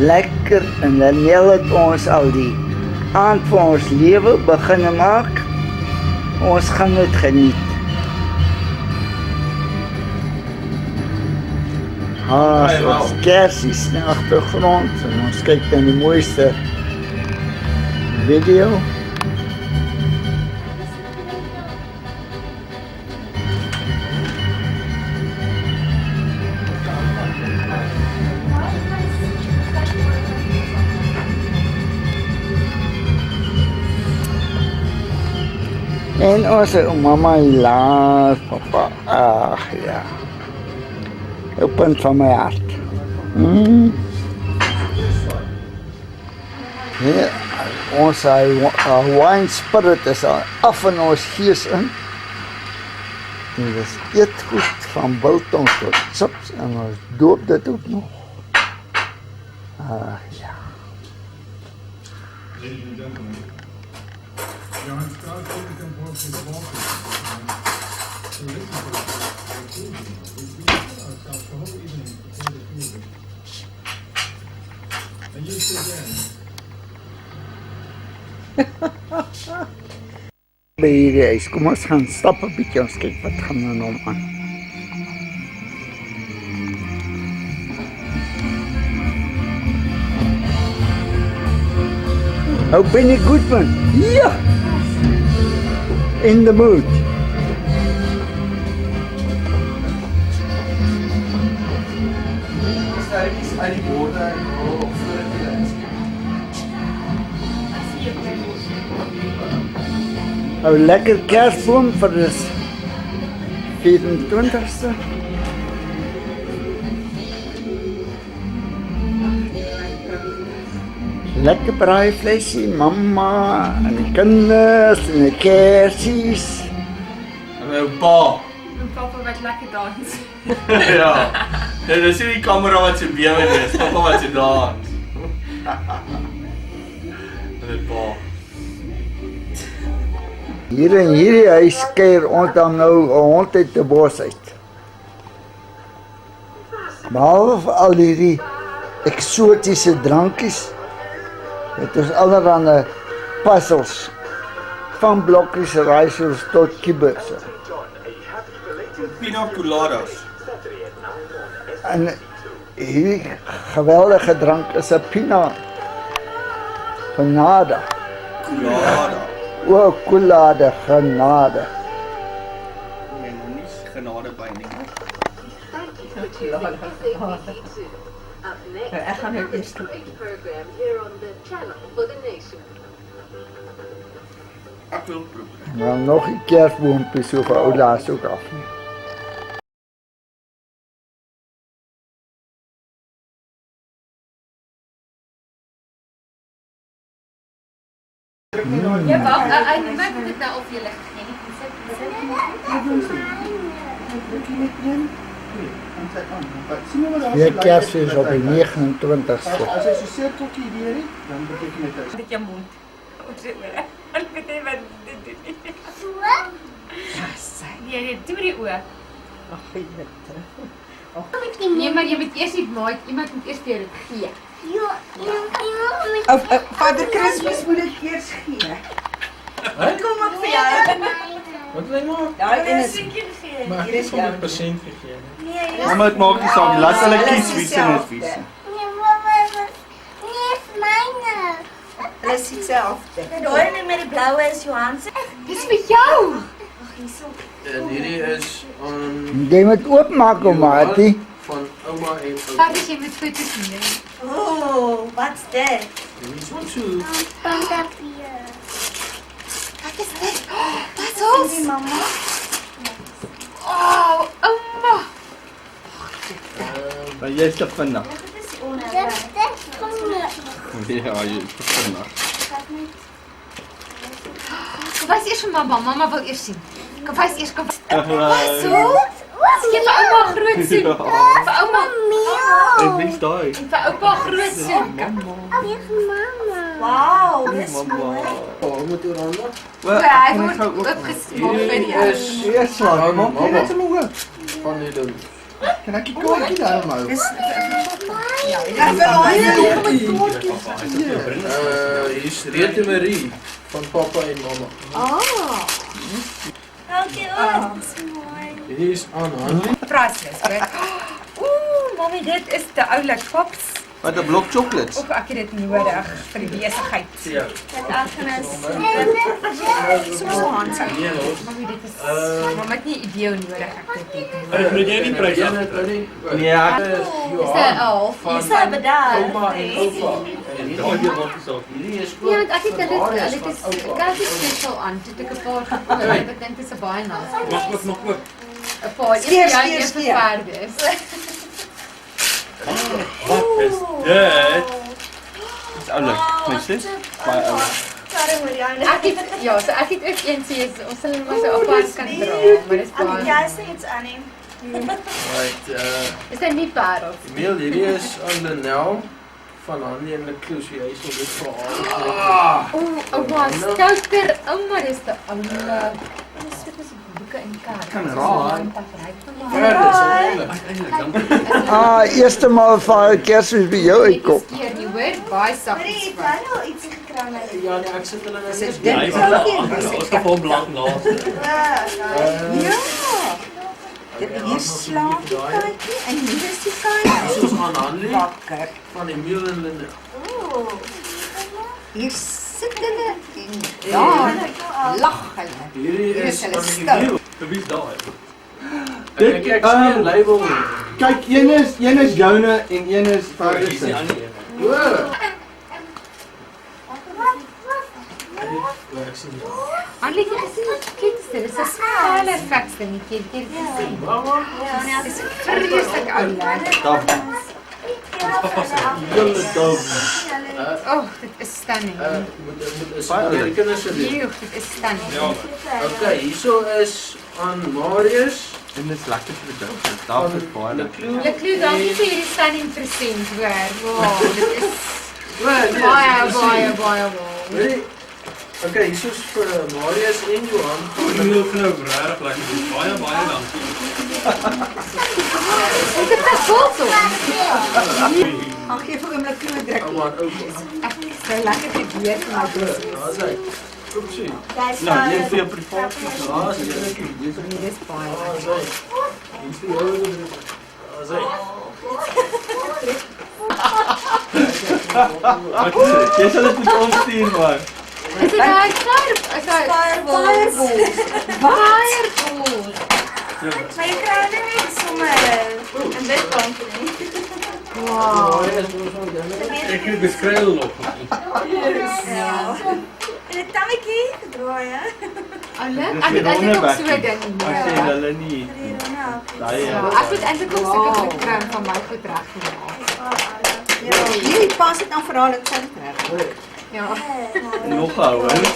lekker en dan het ons al die aand vir ons lewe beginne maak. Ons gaan dit geniet. Ons kersies in die agtergrond en ons kyk dan die mooiste video. En onze mama helaas, papa. Ach ja. Het punt van mijn hart. Ja, onze wine spirit is al af in ons gees in. En dit is eetgoed van biltong tot chips en ons doop dit ook nog. Ach ja. Johan's crowd taken them for his walking. So listen to the we tell ourselves the whole evening before the music. And you sit there. By hierdie huis, kom ons gaan stap 'n bietjie, ons kyk wat gaan er nou aan. Oh, Benny Goodman, ja! In the mood. Stylies uit die borde en voor die landscape. Oh, lekker kersboom vir die 24ste. Lekker braaivleisie, mama en die kinders en die kersies. En my pa. En papa wat lekker dans. Ja. Dit is nie die kamera wat so bewe is, papa wat so dans. En dit pa. Hier in hierdie huis kuier ons dan nou 'n hond uit die bos uit. Behalwe vir al hierdie eksotiese drankies, het ons allerhande puzzles, van blokkies, raaisels tot kibbers. Pina coladas. En hierdie geweldige drank is 'n pina colada. Colada. O, colada, genade. Nee, nou nie genade by nie. Ek gaan nou eers toe. Ek wil proef. Nou nog 'n kersboompie so vir ou laas ook af. Ja, wag, ek maak dit nou op julle gegee. Weer kersfees op die 29ste. As jy so sirkeltjie weer het, dan beteken dit is. Dit jou mond. Ek sê maar. Ek weet nie wat dit doen nie. So? Ja, sy. Nee, toe met die oë. Ag, jette. Nee, maar jy moet eers die maat, iemand moet eers vir jou gee. Vader Christmas moet dit eers gee. Kom op vir jou. Wat wil jy maak? Daai een is Maar dit is 100% gegee. Nee, Mamma het maak nie saak, laat hulle kies wie se is wie se. hulle is dieselfde. Daai een met die blaue is Johan se. Dis vir jou. En hierdie is Jy moet oopmaak, omaatie. van ouma en oupa. Wat as jy met foto's neem? Oh, wat's dit? Dis wat so. Wat is dit? Wat is ons? Mamma. Oh, ouma. Maar jy is te vinnig. Dit is onhebbig. Ja, jy is te vinnig. Kom wys eers vir mamma, mamma wil eers sien. Kom wys eers, kom. Wat So? Skep vir ouma groot soen. Vir ouma. En wie's daai? Vir oupa groot soen. Wow, dis Mamma. Oh, moet oor hande. Hy word opgesmaak vir jou. Eers maar, Mamma. net om hoor. Van die ding. Kan ek die koekie daar hou? dis Hier's Rete Marie van Papa en Mama. Dankie hoor. Dis mooi. Hierdie is Anna. Priceless, hoor. Oeh, mami, dit is te oulik. Pops. Wat 'n blok chocolates. Of ek het dit nodig vir die besigheid. Ja. Dit Agnes. Mami, dit is... Mama het nie idee hoe nodig ek dit het. Moet jy nie prys Ja, af? net nie. Nee, ek Johan half? van Dis al bedaar. Ouma en Oupa. En hierdie is Ja, want ek het dit vir Marius is van Oupa. ek het special aan. Toe ek 'n paar gekoop, ek dink dit is 'n baie nice. Mag ook nog ook. 'n paar Skeer, een skeer, vir skeer. verdes. Wat is dit? Dis oulik. Mens baie oulik. Sorry Marianne. Ek het ja, so ek het ook een sê ons sal hom maar so apart kan dra, maar dis Ek baie. jy sê iets aan hom. Right, Is dit nie parels? Emil, hierdie is aan Lenel van Hanlie en Lecluse. Hy is op dit verhaal. Oeh, 'n skouter. Ouma, dis te oulik. Dis so 'n boeke in kaart. Kan raai. Eerste maal vir Kersfees by jou uitkom. Keer nie hoor, baie Maar saggies. jy het wel iets gekry met dit. Ja, nee, ek sit hulle nou Is net. dit dit? Ons kan hom blank laat. Ja. Dit hier slaap die katjie en hier is die katjie. Soos aan Hanlie Wakker. van Emil en Lenel. Ooh. Hier sit hulle en daar lag hulle. Hierdie Hier is is hulle aan stil. Emil. Vir wie is daai? Ek sien 'n label nie. Kyk, een is joune en een is Ferguson. O. Ek sien dit. Hanlie, jy gesien wat kids dit is 'n smaller fax dingetjie. Jy het gesien. Mama, Ja, nee, Dis vreeslik oulik. Papa se hele dom. Oh, dit is stunning. moet is die kinders se doen. Joe, dit is stunning. Okay, hierso is aan Marius. En dit is lekker vir jou. Daar is baie lekker. Leclue, dankie vir hierdie stunning present, hoor. Wow, dit is Baie, baie. Okay, hierso is vir Marius en Johan. Ek wil vir nou regtig lekker doen. Baie dankie. Ek het dit vol so. Gaan gee vir hom 'n klein druk. Ouma en Oupa. Ek sou lekker te weet vir my presies. Daar's hy. Oepsie. Jy's Nou, jy vir jou privaat. Daar's hy. Dit is baie. Daar's hy. Hier's die ou. Daar's hy. Jy sal dit met ons stuur maar. Is dit daai skerp? Is daai Fireballs. fireball? Maar jy kry dit net sommer in dit kant nie. Marius, ons van dinge. Ek het beskryf nog. Ja. En 'n tammetjie gedraai hè. Alek, ek het eintlik ook so 'n ding. Ek sê Ja. hulle nie. Daai Ek het eintlik ook so 'n goed kry van my goed reg gemaak. Hierdie pas dit aan verhaal in sy reg. Ja. nog hou, hè.